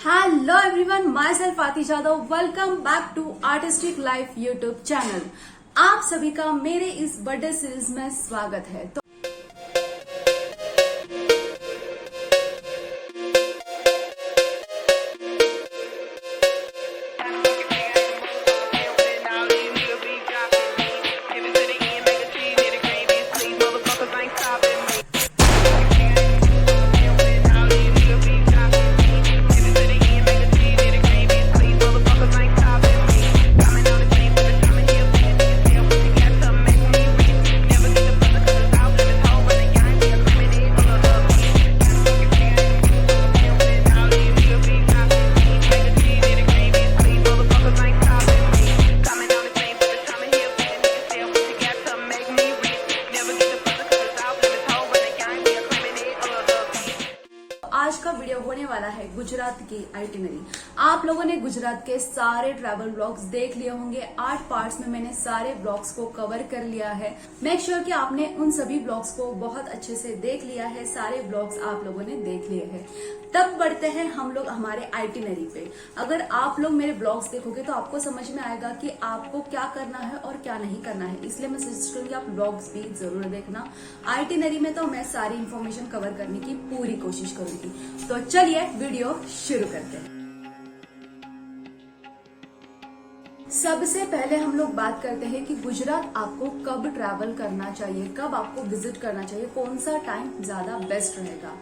Hello everyone, myself Aati Jadhav. Welcome back to Artistic Life YouTube channel. आप सभी का मेरे इस बर्थडे सीरीज में स्वागत है। आज का वीडियो होने वाला है गुजरात की आइटिनरी। आप लोगों ने गुजरात के सारे ट्रैवल ब्लॉग्स देख लिए होंगे। 8 पार्ट्स में मैंने सारे ब्लॉग्स को कवर कर लिया है। मेक श्योर कि आपने उन सभी ब्लॉग्स को बहुत अच्छे से देख लिया है। सारे ब्लॉग्स आप लोगों ने देख लिए हैं। तब बढ़ते हैं हम लोग हमारे आइटिनरी पे। अगर आप लोग मेरे ब्लॉग्स देखोगे तो आपको समझ में आएगा कि आपको क्या करना है और क्या नहीं करना है। इसलिए मैं सजेस्ट करूंगी आप ब्लॉग्स भी जरूर देखना। आइटिनरी में तो मैं सारी इन्फॉर्मेशन कवर करने की पूरी कोशिश करूंगी। तो चलिए वीडियो शुरू करते हैं। सबसे पहले हम लोग बात करते हैं कि गुजरात आपको कब ट्रैवल करना चाहिए, कब आपको विजिट करना चाहिए, कौन सा टाइम ज्यादा बेस्ट रहेगा।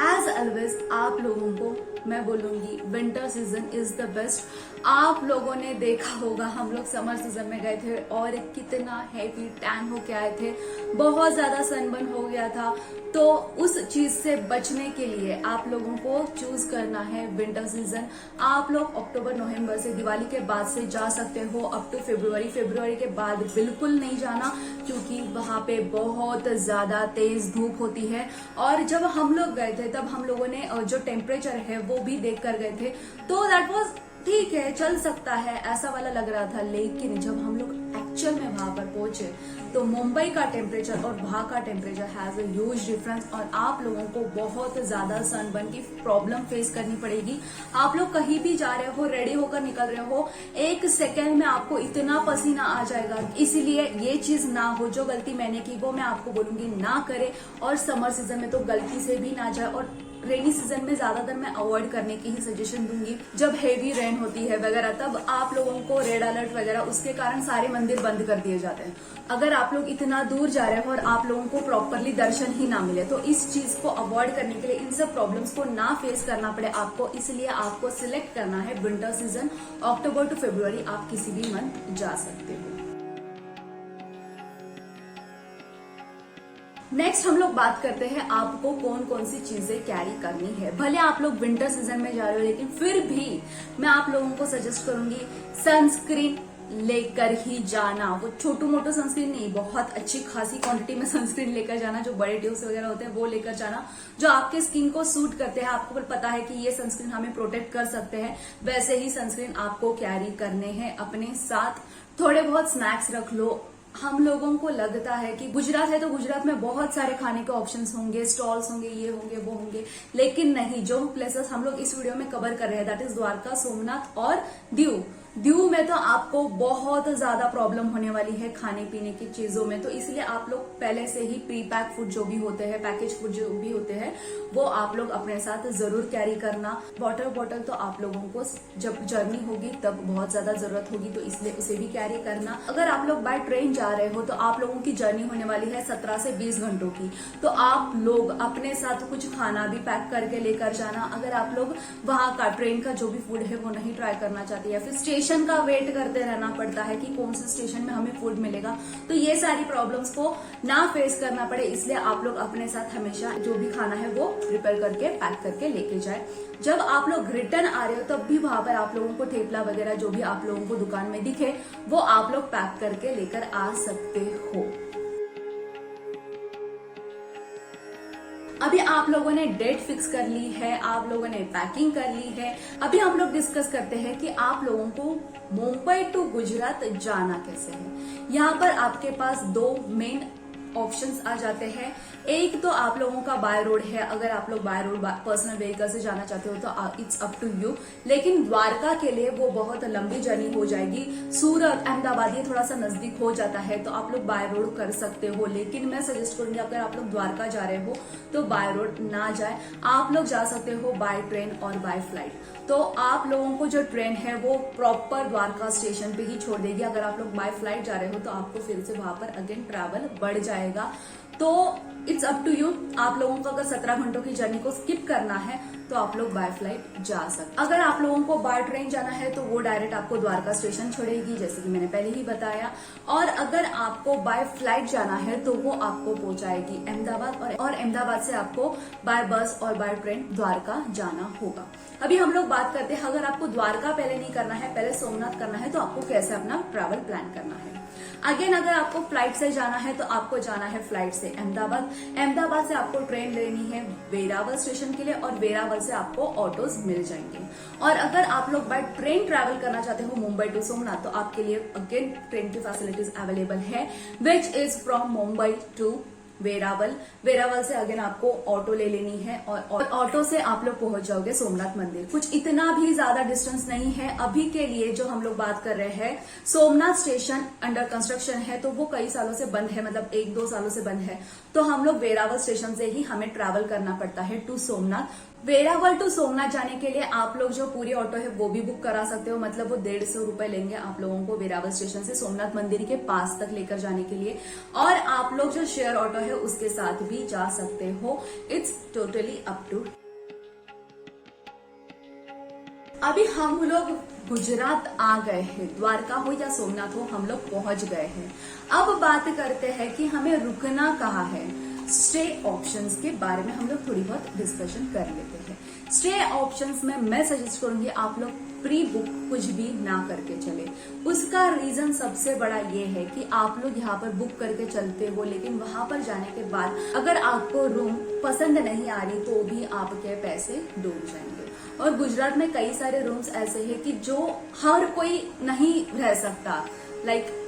एज ऑलवेज आप लोगों को मैं बोलूंगी winter season is the best. आप लोगों ने देखा होगा हम लोग समर सीजन में गए थे और कितना हैवी टैन होके आए थे, बहुत ज्यादा सनबर्न हो गया था। तो उस चीज से बचने के लिए आप लोगों को चूज करना है विंटर सीजन। आप लोग अक्टूबर नवंबर से दिवाली के बाद से जा सकते हो अप टू फरवरी के बाद बिल्कुल नहीं जाना, क्योंकि वहां पे बहुत ज्यादा तेज धूप होती है। और जब हम लोग गए थे तब हम लोगों ने जो टेम्परेचर है वो भी देख कर गए थे, तो दैट वाज ठीक है, चल सकता है ऐसा वाला लग रहा था। लेकिन जब हम लोग एक्चुअल में वहां पर पहुंचे तो मुंबई का टेम्परेचर और वहां का temperature has a huge difference और आप लोगों को बहुत ज्यादा सनबर्न की प्रॉब्लम फेस करनी पड़ेगी। आप लोग कहीं भी जा रहे हो, रेडी होकर निकल रहे हो, 1 सेकेंड में आपको इतना पसीना आ जाएगा। इसीलिए ये चीज ना हो, जो गलती मैंने की वो मैं आपको बोलूंगी ना करे। और समर सीजन में तो गलती से भी ना जाए। और रेनी सीजन में ज्यादातर मैं अवॉइड करने की ही सजेशन दूंगी। जब हेवी रेन होती है वगैरह तब आप लोगों को रेड अलर्ट वगैरह उसके कारण सारे मंदिर बंद कर दिए जाते हैं। अगर आप लोग इतना दूर जा रहे हो और आप लोगों को प्रॉपरली दर्शन ही ना मिले, तो इस चीज को अवॉइड करने के लिए, इन सब प्रॉब्लम्स को ना फेस करना पड़े आपको, इसलिए आपको सिलेक्ट करना है विंटर सीजन। अक्टूबर टू फरवरी आप किसी भी मंथ जा सकते हो। नेक्स्ट हम लोग बात करते हैं आपको कौन कौन सी चीजें कैरी करनी है। भले आप लोग विंटर सीजन में जा रहे हो, लेकिन फिर भी मैं आप लोगों को सजेस्ट करूंगी सनस्क्रीन लेकर ही जाना। वो छोटू मोटू सनस्क्रीन नहीं, बहुत अच्छी खासी क्वांटिटी में सनस्क्रीन लेकर जाना। जो बड़े ट्यूब्स वगैरह होते हैं वो लेकर जाना, जो आपके स्किन को सूट करते हैं। आपको पता है कि ये सनस्क्रीन हमें प्रोटेक्ट कर सकते हैं, वैसे ही सनस्क्रीन आपको कैरी करने हैं अपने साथ। थोड़े बहुत स्नैक्स रख लो। हम लोगों को लगता है कि गुजरात है तो गुजरात में बहुत सारे खाने के ऑप्शंस होंगे, स्टॉल्स होंगे, ये होंगे वो होंगे, लेकिन नहीं। जो प्लेसेस हम लोग इस वीडियो में कवर कर रहे हैं दैट इज द्वारका, सोमनाथ और दीव में तो आपको बहुत ज्यादा प्रॉब्लम होने वाली है खाने पीने की चीजों में। तो इसलिए आप लोग पहले से ही प्री पैक फूड जो भी होते हैं, पैकेज फूड जो भी होते हैं, वो आप लोग अपने साथ जरूर कैरी करना। वाटर बॉटल तो आप लोगों को जब जर्नी होगी तब बहुत ज्यादा जरूरत होगी, तो इसलिए उसे भी कैरी करना। अगर आप लोग बाय ट्रेन जा रहे हो तो आप लोगों की जर्नी होने वाली है 17 से 20 घंटों की, तो आप लोग अपने साथ कुछ खाना भी पैक करके लेकर जाना। अगर आप लोग वहां का ट्रेन का जो भी फूड है वो नहीं ट्राई करना चाहते या फिर स्टेशन का वेट करते रहना पड़ता है कि कौन से स्टेशन में हमें फूड मिलेगा, तो ये सारी प्रॉब्लम्स को ना फेस करना पड़े, इसलिए आप लोग अपने साथ हमेशा जो भी खाना है वो प्रिपेयर करके पैक करके लेके जाए। जब आप लोग रिटर्न आ रहे हो तब भी वहां पर आप लोगों को थेपला वगैरह जो भी आप लोगों को दुकान में दिखे वो आप लोग पैक करके लेकर आ सकते हो। अभी आप लोगों ने डेट फिक्स कर ली है, आप लोगों ने पैकिंग कर ली है। अभी हम लोग डिस्कस करते हैं कि आप लोगों को मुंबई टू गुजरात जाना कैसे है। यहाँ पर आपके पास 2 मेन ऑप्शंस आ जाते हैं। एक तो आप लोगों का बाय रोड है, अगर आप लोग बाय रोड पर्सनल व्हीकल से जाना चाहते हो तो इट्स अप टू यू। लेकिन द्वारका के लिए वो बहुत लंबी जर्नी हो जाएगी। सूरत, अहमदाबाद ये थोड़ा सा नजदीक हो जाता है तो आप लोग बाय रोड कर सकते हो। लेकिन मैं सजेस्ट करूंगी अगर आप लोग द्वारका जा रहे हो तो बाय रोड ना जाए, आप लोग जा सकते हो बाय ट्रेन और बाय फ्लाइट। तो आप लोगों को जो ट्रेन है वो प्रॉपर द्वारका स्टेशन पे ही छोड़ देगी। अगर आप लोग बाय फ्लाइट जा रहे हो तो आपको फिर से वहां पर अगेन ट्रैवल बढ़ जाएगा। तो इट्स अप टू यू। आप लोगों को अगर 17 घंटों की जर्नी को स्किप करना है तो आप लोग बाय फ्लाइट जा सकते। अगर आप लोगों को बाय ट्रेन जाना है तो वो डायरेक्ट आपको द्वारका स्टेशन छोड़ेगी, जैसे कि मैंने पहले ही बताया। और अगर आपको बाय फ्लाइट जाना है तो वो आपको पहुंचाएगी अहमदाबाद, और अहमदाबाद से आपको बाय बस और बाय ट्रेन द्वारका जाना होगा। अभी हम लोग बात करते हैं, अगर आपको द्वारका पहले नहीं करना है, पहले सोमनाथ करना है, तो आपको कैसे अपना ट्रैवल प्लान करना है। अगेन अगर आपको फ्लाइट से जाना है तो आपको जाना है फ्लाइट से अहमदाबाद। अहमदाबाद से आपको ट्रेन लेनी है वेरावल स्टेशन के लिए, और वेरावल से आपको ऑटोज मिल जाएंगे। और अगर आप लोग बाय ट्रेन ट्रैवल करना चाहते हो मुंबई टू सोमनाथ, तो आपके लिए अगेन ट्रेन की फैसिलिटीज अवेलेबल है, which is from Mumbai to Veraval. Veraval से अगेन आपको ऑटो ले लेनी है और ऑटो से आप लोग पहुंच जाओगे सोमनाथ मंदिर। कुछ इतना भी ज्यादा डिस्टेंस नहीं है। अभी के लिए जो हम लोग बात कर रहे हैं, सोमनाथ स्टेशन अंडर कंस्ट्रक्शन है तो वो कई सालों से बंद है, मतलब 1-2 सालों से बंद है। तो हम लोग वेरावल स्टेशन से ही हमें ट्रैवल करना पड़ता है टू सोमनाथ। वेरावल टू सोमनाथ जाने के लिए आप लोग जो पूरी ऑटो है वो भी बुक करा सकते हो, मतलब वो 150 रुपए लेंगे आप लोगों को वेरावल स्टेशन से सोमनाथ मंदिर के पास तक लेकर जाने के लिए। और आप लोग जो शेयर ऑटो है उसके साथ भी जा सकते हो। It's totally up to. अभी हम लोग गुजरात आ गए हैं, द्वारका हो या सोमनाथ हो, हम लोग पहुंच गए हैं। अब बात करते हैं कि हमें रुकना कहाँ है। स्टे ऑप्शंस के बारे में हम लोग थोड़ी बहुत डिस्कशन कर लेते हैं। स्टे ऑप्शंस में मैं सजेस्ट करूंगी आप लोग प्री बुक कुछ भी ना करके चले। उसका रीजन सबसे बड़ा ये है कि आप लोग यहाँ पर बुक करके चलते हो, लेकिन वहां पर जाने के बाद अगर आपको रूम पसंद नहीं आ रही तो भी आपके पैसे डूब जाएंगे। और गुजरात में कई सारे रूम्स ऐसे हैं कि जो हर कोई नहीं रह सकता, लाइक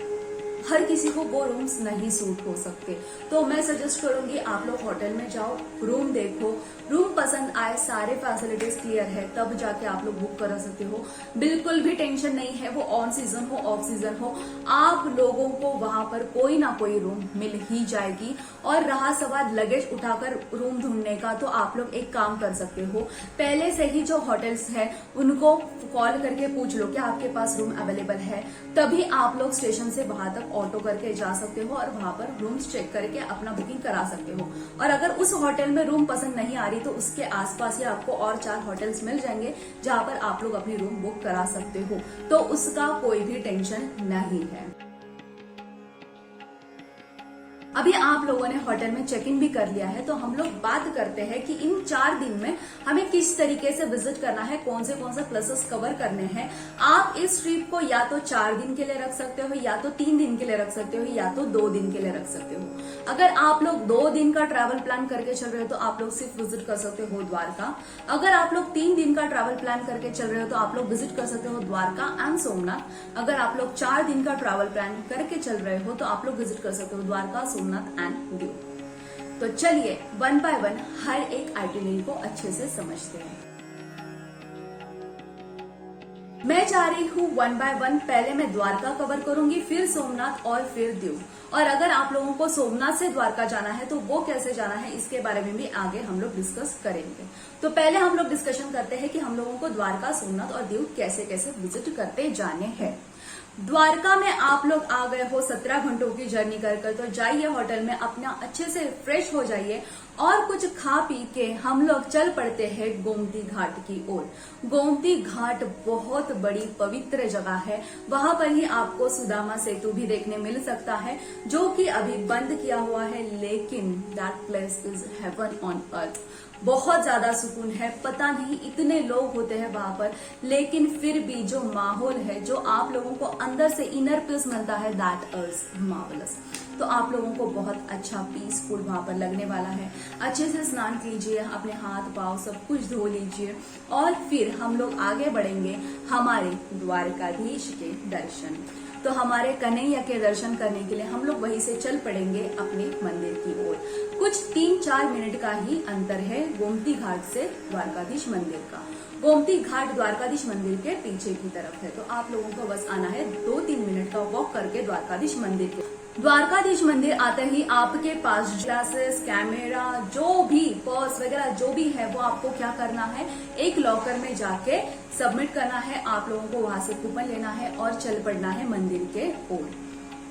हर किसी को वो रूम्स नहीं सूट हो सकते। तो मैं सजेस्ट करूंगी आप लोग होटल में जाओ, रूम देखो, रूम पसंद आए, सारे फैसिलिटीज क्लियर है, तब जाके आप लोग बुक करा सकते हो। बिल्कुल भी टेंशन नहीं है, वो ऑन सीजन हो ऑफ सीजन हो, आप लोगों को वहां पर कोई ना कोई रूम मिल ही जाएगी। और रहा सवाल लगेज उठाकर रूम ढूंढने का, तो आप लोग एक काम कर सकते हो, पहले से ही जो होटल्स है उनको कॉल करके पूछ लो कि आपके पास रूम अवेलेबल है, तभी आप लोग स्टेशन से वहां तक ऑटो करके जा सकते हो और वहां पर रूम्स चेक करके अपना बुकिंग करा सकते हो। और अगर उस होटल में रूम पसंद नहीं आ रही तो उसके आसपास ही आपको और 4 होटल्स मिल जाएंगे जहां पर आप लोग अपनी रूम बुक करा सकते हो। तो उसका कोई भी टेंशन नहीं है। अभी आप लोगों ने होटल में चेक इन भी कर लिया है, तो हम लोग बात करते हैं कि इन 4 दिन में हमें किस तरीके से विजिट करना है, कौन से प्लेसेस कवर करने हैं। आप इस ट्रिप को या तो 4 दिन के लिए रख सकते हो, या तो 3 दिन के लिए रख सकते हो, या तो 2 दिन के लिए रख सकते हो। अगर आप लोग 2 दिन का ट्रैवल प्लान करके चल रहे हो तो आप लोग सिर्फ विजिट कर सकते हो द्वारका। अगर आप लोग 3 दिन का ट्रैवल प्लान करके चल रहे हो तो आप लोग विजिट कर सकते हो द्वारका एंड सोमनाथ। अगर आप लोग 4 दिन का ट्रैवल प्लान करके चल रहे हो तो आप लोग विजिट कर सकते हो द्वारका, सोमनाथ एंड दीव। तो चलिए 1 बाय 1 हर एक आइटिनरी को अच्छे से समझते हैं। मैं जा रही हूँ 1 बाय 1, पहले मैं द्वारका कवर करूंगी, फिर सोमनाथ और फिर दीव। और अगर आप लोगों को सोमनाथ से द्वारका जाना है तो वो कैसे जाना है इसके बारे में भी आगे हम लोग डिस्कस करेंगे। तो पहले हम लोग डिस्कशन करते हैं कि हम लोगों को द्वारका, सोमनाथ और दीव कैसे कैसे विजिट करते जाने हैं। द्वारका में आप लोग आ गए हो 17 घंटों की जर्नी कर, तो जाइए होटल में, अपना अच्छे से फ्रेश हो जाइए और कुछ खा पी के हम लोग चल पड़ते हैं गोमती घाट की ओर। गोमती घाट बहुत बड़ी पवित्र जगह है, वहां पर ही आपको सुदामा सेतु भी देखने मिल सकता है, जो कि अभी बंद किया हुआ है, लेकिन that place is heaven on earth. बहुत ज्यादा सुकून है, पता नहीं इतने लोग होते हैं वहां पर, लेकिन फिर भी जो माहौल है, जो आप लोगों को अंदर से इनर पीस मिलता है, दैट इज मार्वेलस। तो आप लोगों को बहुत अच्छा पीसफुल वहां पर लगने वाला है। अच्छे से स्नान कीजिए, अपने हाथ पांव सब कुछ धो लीजिए और फिर हम लोग आगे बढ़ेंगे हमारे द्वारकाधीश के दर्शन। तो हमारे कन्हैया के दर्शन करने के लिए हम लोग वहीं से चल पड़ेंगे अपने मंदिर की ओर। कुछ 3-4 मिनट का ही अंतर है गोमती घाट से द्वारकाधीश मंदिर का। गोमती घाट द्वारकाधीश मंदिर के पीछे की तरफ है, तो आप लोगों को बस आना है 2-3 मिनट का वॉक करके द्वारकाधीश मंदिर के। द्वारकाधीश मंदिर आते ही आपके पास ग्लासेस, कैमरा, जो भी पर्स वगैरह जो भी है वो आपको क्या करना है, एक लॉकर में जाके सबमिट करना है। आप लोगों को वहां से कूपन लेना है और चल पड़ना है मंदिर के ओर।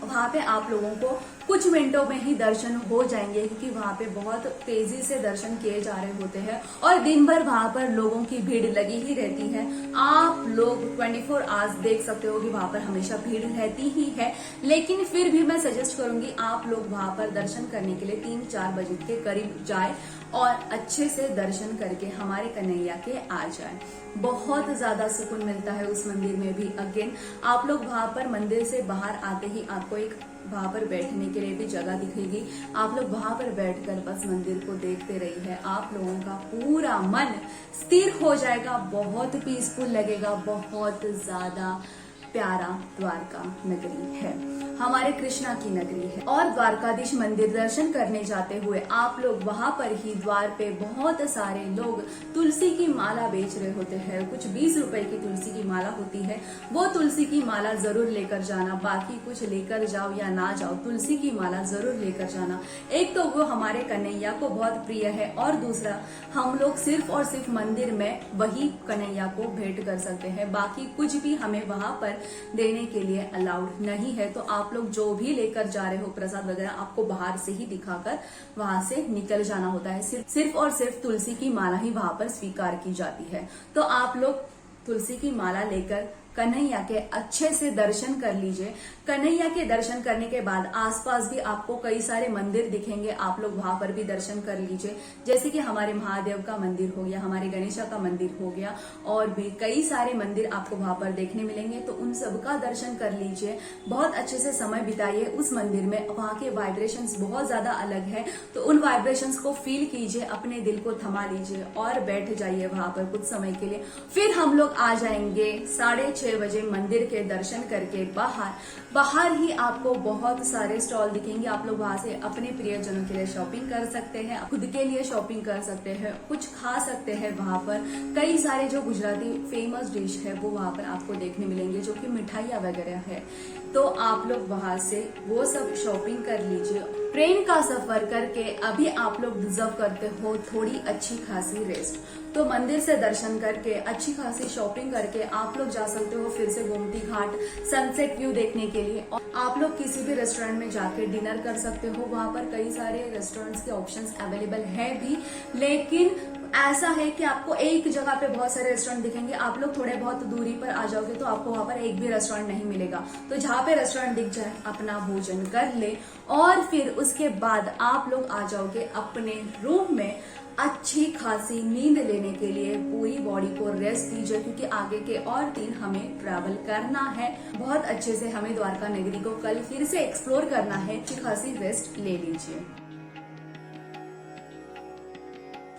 वहां पे आप लोगों को कुछ मिनटों में ही दर्शन हो जाएंगे, क्योंकि वहां पे बहुत तेजी से दर्शन किए जा रहे होते हैं और दिन भर वहां पर लोगों की भीड़ लगी ही रहती है। आप लोग 24 आवर्स देख सकते हो कि वहां पर हमेशा भीड़ रहती ही है, लेकिन फिर भी मैं सजेस्ट करूंगी आप लोग वहां पर दर्शन करने के लिए 3-4 बजे के करीब जाए और अच्छे से दर्शन करके हमारे कन्हैया के आ जाए। बहुत ज्यादा सुकून मिलता है उस मंदिर में भी। अगेन आप लोग वहां पर मंदिर से बाहर आते ही आपको एक वहां पर बैठने के लिए भी जगह दिखेगी। आप लोग वहां पर बैठकर बस मंदिर को देखते रहिए, आप लोगों का पूरा मन स्थिर हो जाएगा, बहुत पीसफुल लगेगा, बहुत ज्यादा प्यारा द्वारका नगरी है, हमारे कृष्णा की नगरी है। और द्वारकाधीश मंदिर दर्शन करने जाते हुए आप लोग वहां पर ही द्वार पे बहुत सारे लोग तुलसी की माला बेच रहे होते हैं। कुछ 20 रुपए की तुलसी की माला होती है, वो तुलसी की माला जरूर लेकर जाना। बाकी कुछ लेकर जाओ या ना जाओ, तुलसी की माला जरूर लेकर जाना। एक तो वो हमारे कन्हैया को बहुत प्रिय है और दूसरा हम लोग सिर्फ और सिर्फ मंदिर में वही कन्हैया को भेंट कर सकते हैं। बाकी कुछ भी हमें वहां पर देने के लिए अलाउड नहीं है। तो आप लोग जो भी लेकर जा रहे हो प्रसाद वगैरह, आपको बाहर से ही दिखाकर वहां से निकल जाना होता है। सिर्फ और सिर्फ तुलसी की माला ही वहां पर स्वीकार की जाती है। तो आप लोग तुलसी की माला लेकर कन्हैया के अच्छे से दर्शन कर लीजिए। कन्हैया के दर्शन करने के बाद आसपास भी आपको कई सारे मंदिर दिखेंगे, आप लोग वहां पर भी दर्शन कर लीजिए। जैसे कि हमारे महादेव का मंदिर हो गया, हमारे गणेशा का मंदिर हो गया, और भी कई सारे मंदिर आपको वहां पर देखने मिलेंगे। तो उन सबका दर्शन कर लीजिए, बहुत अच्छे से समय बिताइए उस मंदिर में। वहां के वाइब्रेशंस बहुत ज्यादा अलग है, तो उन वाइब्रेशंस को फील कीजिए, अपने दिल को थमा लीजिए और बैठ जाइए वहां पर कुछ समय के लिए। फिर हम लोग आ जाएंगे 6:30 बजे मंदिर के दर्शन करके बाहर ही आपको बहुत सारे स्टॉल दिखेंगे। आप लोग वहां से अपने प्रियजनों के लिए शॉपिंग कर सकते हैं, खुद के लिए शॉपिंग कर सकते हैं, कुछ खा सकते हैं। वहां पर कई सारे जो गुजराती फेमस डिश है वो वहां पर आपको देखने मिलेंगे, जो कि मिठाइयाँ वगैरह है। तो आप लोग वहां से वो सब शॉपिंग कर लीजिए। ट्रेन का सफर करके अभी आप लोग डिजर्व करते हो थोड़ी अच्छी खासी रेस्ट। तो मंदिर से दर्शन करके अच्छी खासी शॉपिंग करके आप लोग जा सकते हो फिर से गोमती घाट सनसेट व्यू देखने के लिए। और आप लोग किसी भी रेस्टोरेंट में जाके डिनर कर सकते हो। वहां पर कई सारे रेस्टोरेंट्स के ऑप्शंस अवेलेबल है भी, लेकिन ऐसा है कि आपको एक जगह पे बहुत सारे रेस्टोरेंट दिखेंगे। आप लोग थोड़े बहुत दूरी पर आ जाओगे तो आपको वहां पर एक भी रेस्टोरेंट नहीं मिलेगा। तो जहां पे रेस्टोरेंट दिख जाए अपना भोजन कर ले और फिर उसके बाद आप लोग आ जाओगे अपने रूम में अच्छी खासी नींद लेने के लिए। पूरी बॉडी को रेस्ट दीजिए, क्योंकि आगे के और दिन हमें ट्रैवल करना है। बहुत अच्छे से हमें द्वारका नगरी को कल फिर से एक्सप्लोर करना है। अच्छी खासी रेस्ट ले लीजिए।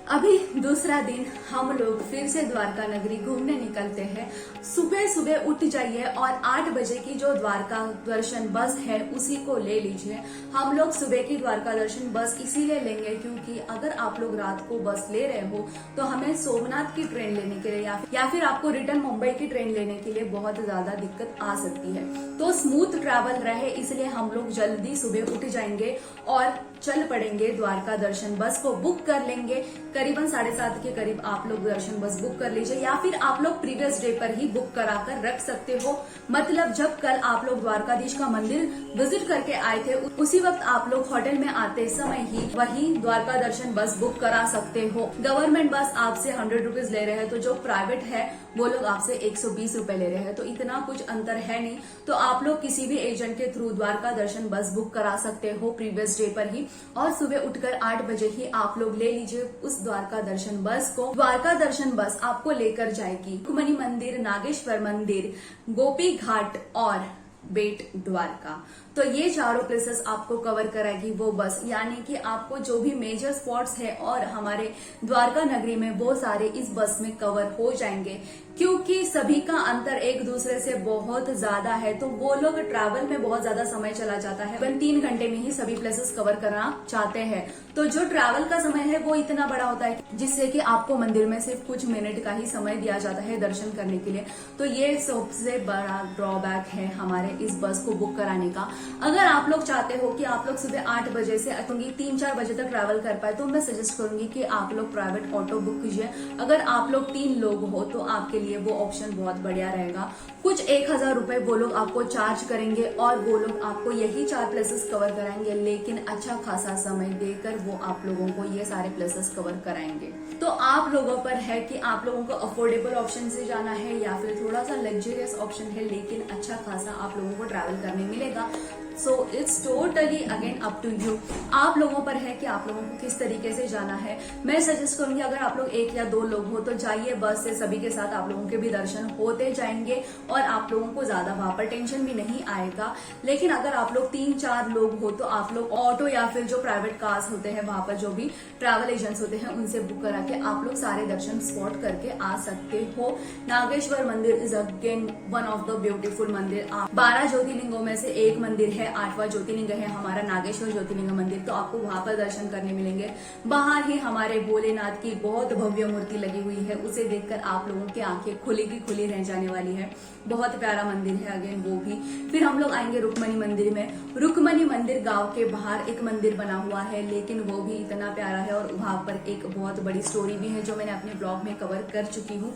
अभी दूसरा दिन हम लोग फिर से द्वारका नगरी घूमने निकलते हैं। सुबह सुबह उठ जाइए और 8 बजे की जो द्वारका दर्शन बस है उसी को ले लीजिए। हम लोग सुबह की द्वारका दर्शन बस इसीलिए लेंगे क्योंकि अगर आप लोग रात को बस ले रहे हो तो हमें सोमनाथ की ट्रेन लेने के लिए या फिर आपको रिटर्न मुंबई की ट्रेन लेने के लिए बहुत ज्यादा दिक्कत आ सकती है। तो स्मूथ ट्रैवल रहे इसलिए हम लोग जल्दी सुबह उठ जाएंगे और चल पड़ेंगे। द्वारका दर्शन बस को बुक कर लेंगे। करीबन 7:30 के करीब आप लोग दर्शन बस बुक कर लीजिए, या फिर आप लोग प्रीवियस डे पर ही बुक कराकर रख सकते हो। मतलब जब कल आप लोग द्वारकाधीश का मंदिर विजिट करके आए थे उसी वक्त आप लोग होटल में आते समय ही वही द्वारका दर्शन बस बुक करा सकते हो। गवर्नमेंट बस आपसे 100 रुपीज ले रहे हैं, तो जो प्राइवेट है वो लोग आपसे 120 रुपए ले रहे हैं। तो इतना कुछ अंतर है नहीं। तो आप लोग किसी भी एजेंट के थ्रू द्वारका दर्शन बस बुक करा सकते हो प्रीवियस डे पर ही, और सुबह उठकर 8 बजे ही आप लोग ले लीजिए उस द्वारका दर्शन बस को। द्वारका दर्शन बस आपको लेकर जाएगी रुक्मणी मंदिर, नागेश्वर मंदिर, गोपी घाट और बेट द्वारका। तो ये चारों प्लेसेस आपको कवर कराएगी वो बस, यानी कि आपको जो भी मेजर स्पॉट्स है और हमारे द्वारका नगरी में वो सारे इस बस में कवर हो जाएंगे, क्योंकि सभी का अंतर एक दूसरे से बहुत ज्यादा है। तो वो लोग ट्रैवल में बहुत ज्यादा समय चला जाता है, 3 घंटे में ही सभी प्लेसेस कवर करना चाहते हैं। तो जो ट्रैवल का समय है वो इतना बड़ा होता है जिससे कि आपको मंदिर में सिर्फ कुछ मिनट का ही समय दिया जाता है दर्शन करने के लिए। तो ये सबसे बड़ा ड्रॉबैक है हमारे इस बस को बुक कराने का। अगर आप लोग चाहते हो कि आप लोग सुबह 8 बजे से 3-4 बजे तक ट्रैवल कर पाए, तो मैं सजेस्ट करूंगी कि आप लोग प्राइवेट ऑटो बुक कीजिए। अगर आप लोग 3 लोग हो तो आपके लिए वो ऑप्शन बहुत बढ़िया रहेगा। कुछ 1000 रुपए वो लोग आपको चार्ज करेंगे और वो लोग आपको यही 4 प्लेसेस कवर कराएंगे, लेकिन अच्छा खासा समय देकर वो आप लोगों को ये सारे प्लेसेस कवर कराएंगे। तो आप लोगों पर है कि आप लोगों को अफोर्डेबल ऑप्शन से जाना है या फिर थोड़ा सा लग्जरियस ऑप्शन है, लेकिन अच्छा खासा आप लोगों को ट्रैवल करने मिलेगा। So it's totally again up to you. आप लोगों पर है कि आप लोगों को किस तरीके से जाना है। मैं सजेस्ट करूंगी अगर आप लोग 1 या 2 लोग हो तो जाइए बस से, सभी के साथ आप लोगों के भी दर्शन होते जाएंगे और आप लोगों को ज्यादा वहां पर टेंशन भी नहीं आएगा। लेकिन अगर आप लोग 3-4 लोग हो तो आप लोग ऑटो या फिर जो प्राइवेट कार्स होते हैं वहां पर जो भी ट्रैवल एजेंट्स होते हैं उनसे बुक करा के आप लोग सारे दर्शन स्पॉट करके आ सकते हो। नागेश्वर मंदिर is again one of the beautiful मंदिर। 12 ज्योतिर्लिंगों में से एक मंदिर है, 8वां ज्योतिर्लिंग है हमारा नागेश्वर ज्योतिर्लिंग मंदिर। तो आपको वहां पर दर्शन करने मिलेंगे। बाहर ही हमारे भोलेनाथ की बहुत भव्य मूर्ति लगी हुई है, उसे देखकर आप लोगों की आंखें खुली की खुली रह जाने वाली है। बहुत प्यारा मंदिर है अगेन वो भी। फिर हम लोग आएंगे रुक्मणी मंदिर में। रुक्मणी मंदिर गांव के बाहर एक मंदिर बना हुआ है, लेकिन वो भी इतना प्यारा है और वहां पर एक बहुत बड़ी स्टोरी भी है जो मैंने अपने ब्लॉग में कवर कर चुकी हूँ।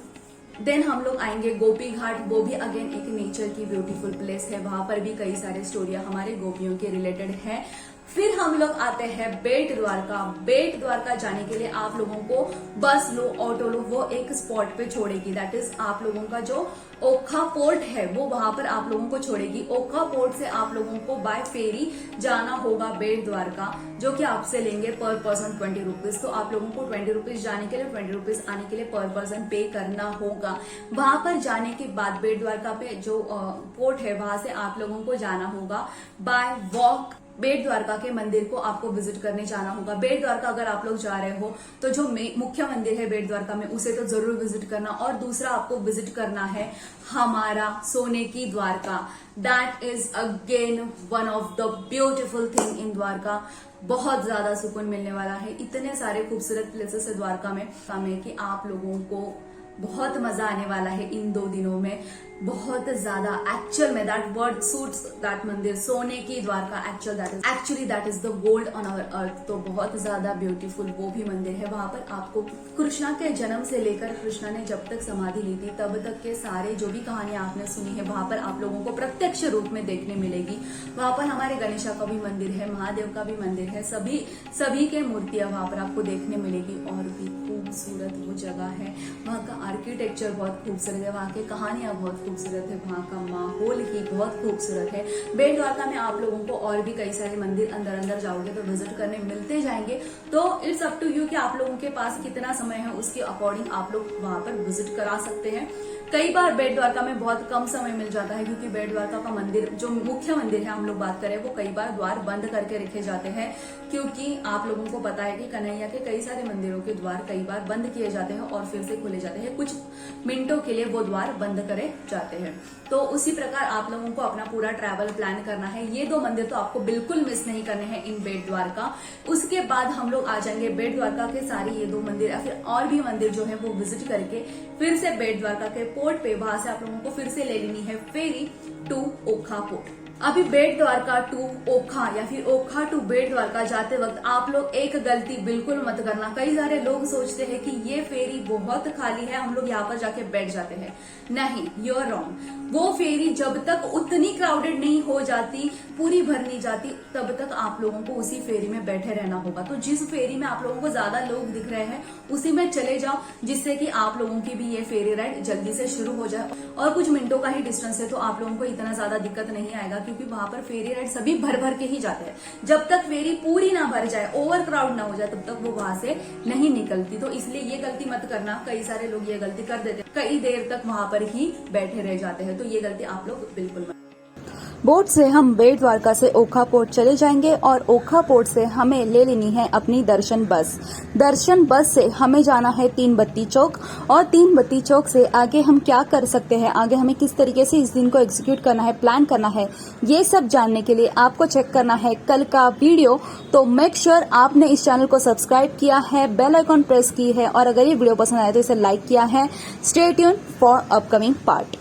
देन हम लोग आएंगे गोपी घाट। वो भी अगेन एक नेचर की ब्यूटीफुल प्लेस है, वहां पर भी कई सारे स्टोरियां हमारे गोपियों के रिलेटेड है। फिर हम लोग आते हैं बेट द्वारका। बेट द्वारका जाने के लिए आप लोगों को बस लो, ऑटो लो, वो एक स्पॉट पे छोड़ेगी। दैट इज आप लोगों का जो ओखा पोर्ट है वो वहां पर आप लोगों को छोड़ेगी। ओखा पोर्ट से आप लोगों को बाय फेरी जाना होगा बेट द्वारका, जो कि आपसे लेंगे पर पर्सन 20 रुपीज। तो आप लोगों को 20 रुपीज जाने के लिए, 20 रुपीज आने के लिए पर पर्सन पे करना होगा। वहां पर जाने के बाद बेट द्वारका पे जो पोर्ट है वहां से आप लोगों को जाना होगा बाय वॉक। बेट द्वारका के मंदिर को आपको विजिट करने जाना होगा। बेट द्वारका अगर आप लोग जा रहे हो तो जो मुख्य मंदिर है बेट द्वारका में उसे तो जरूर विजिट करना, और दूसरा आपको विजिट करना है हमारा सोने की Dwarka. That is again one of the beautiful thing in Dwarka. बहुत ज्यादा सुकून मिलने वाला है। इतने सारे खूबसूरत प्लेसेस है द्वारका में कि आप लोगों को बहुत मजा आने वाला है इन 2 दिनों में। बहुत ज्यादा एक्चुअल में दैट वर्ड सूट्स दैट मंदिर, सोने की Dwarka. Actually that is the gold on our earth. तो बहुत ज्यादा ब्यूटीफुल वो भी मंदिर है। वहां पर आपको कृष्णा के जन्म से लेकर कृष्णा ने जब तक समाधि ली थी तब तक के सारे जो भी कहानियां आपने सुनी है वहां पर आप लोगों को प्रत्यक्ष रूप में देखने मिलेगी। वहां पर हमारे गणेशा का भी मंदिर है, महादेव का भी मंदिर है, सभी के मूर्तियां वहां पर आपको देखने मिलेगी। और भी खूबसूरत वो जगह है, वहां का आर्किटेक्चर बहुत खूबसूरत है, वहां की कहानियां बहुत खूबसूरत है, वहां का माहौल ही बहुत खूबसूरत है। बेट द्वारका में आप लोगों को और भी कई सारे मंदिर अंदर जाओगे तो विजिट करने मिलते जाएंगे। तो इट्स अप टू यू कि आप लोगों के पास कितना समय है, उसके अकॉर्डिंग आप लोग वहां पर विजिट करा सकते हैं। कई बार बेट द्वारका में बहुत कम समय मिल जाता है, क्योंकि बेट द्वारका का मंदिर जो मुख्य मंदिर है हम लोग बात करें वो कई बार द्वार बंद करके रखे जाते हैं, क्योंकि आप लोगों को पता है कि कन्हैया के कई सारे मंदिरों के द्वार कई बार बंद किए जाते हैं और फिर से खुले जाते हैं। कुछ मिनटों के लिए वो द्वार बंद करे जाते हैं। तो उसी प्रकार आप लोगों को अपना पूरा ट्रैवल प्लान करना है। ये 2 मंदिर तो आपको बिल्कुल मिस नहीं करने हैं इन बेट द्वारका। उसके बाद हम लोग आ जाएंगे बेट द्वारका के सारे ये 2 मंदिर या फिर और भी मंदिर जो है वो विजिट करके फिर से बेट द्वारका के पोर्ट पे, वहां से आप लोगों को फिर से ले लेनी है फेरी टू ओखा पोर्ट। अभी बेट द्वारका टू ओखा या फिर ओखा टू बेट द्वारका जाते वक्त आप लोग एक गलती बिल्कुल मत करना। कई सारे लोग सोचते हैं कि ये फेरी बहुत खाली है, हम लोग यहाँ पर जाके बैठ जाते हैं। नहीं, यू आर रॉन्ग। वो फेरी जब तक उतनी क्राउडेड नहीं हो जाती, पूरी भर नहीं जाती, तब तक आप लोगों को उसी फेरी में बैठे रहना होगा। तो जिस फेरी में आप लोगों को ज्यादा लोग दिख रहे हैं उसी में चले जाओ, जिससे कि आप लोगों की भी ये फेरी राइड जल्दी से शुरू हो जाए। और कुछ मिनटों का ही डिस्टेंस है तो आप लोगों को इतना ज्यादा दिक्कत नहीं आएगा, क्योंकि वहां पर फेरी राइड सभी भर भर के ही जाते हैं। जब तक फेरी पूरी ना भर जाए, ओवर क्राउड ना हो जाए, तब तक वो वहां से नहीं निकलती। तो इसलिए ये गलती मत करना। कई सारे लोग ये गलती कर देते हैं, कई देर तक वहां पर ही बैठे रह जाते हैं। तो ये गलती आप लोग बिल्कुल मत। बोट से हम बेट द्वारका से ओखा पोर्ट चले जाएंगे और ओखा पोर्ट से हमें ले लेनी है अपनी दर्शन बस। दर्शन बस से हमें जाना है 3 बत्ती चौक और 3 बत्ती चौक से आगे हम क्या कर सकते हैं, आगे हमें किस तरीके से इस दिन को एग्जीक्यूट करना है, प्लान करना है, ये सब जानने के लिए आपको चेक करना है कल का वीडियो। तो मेक श्योर आपने इस चैनल को सब्सक्राइब किया है, बेल आइकॉन प्रेस की है और अगर ये वीडियो पसंद आए तो इसे लाइक किया है। Stay tune for upcoming part.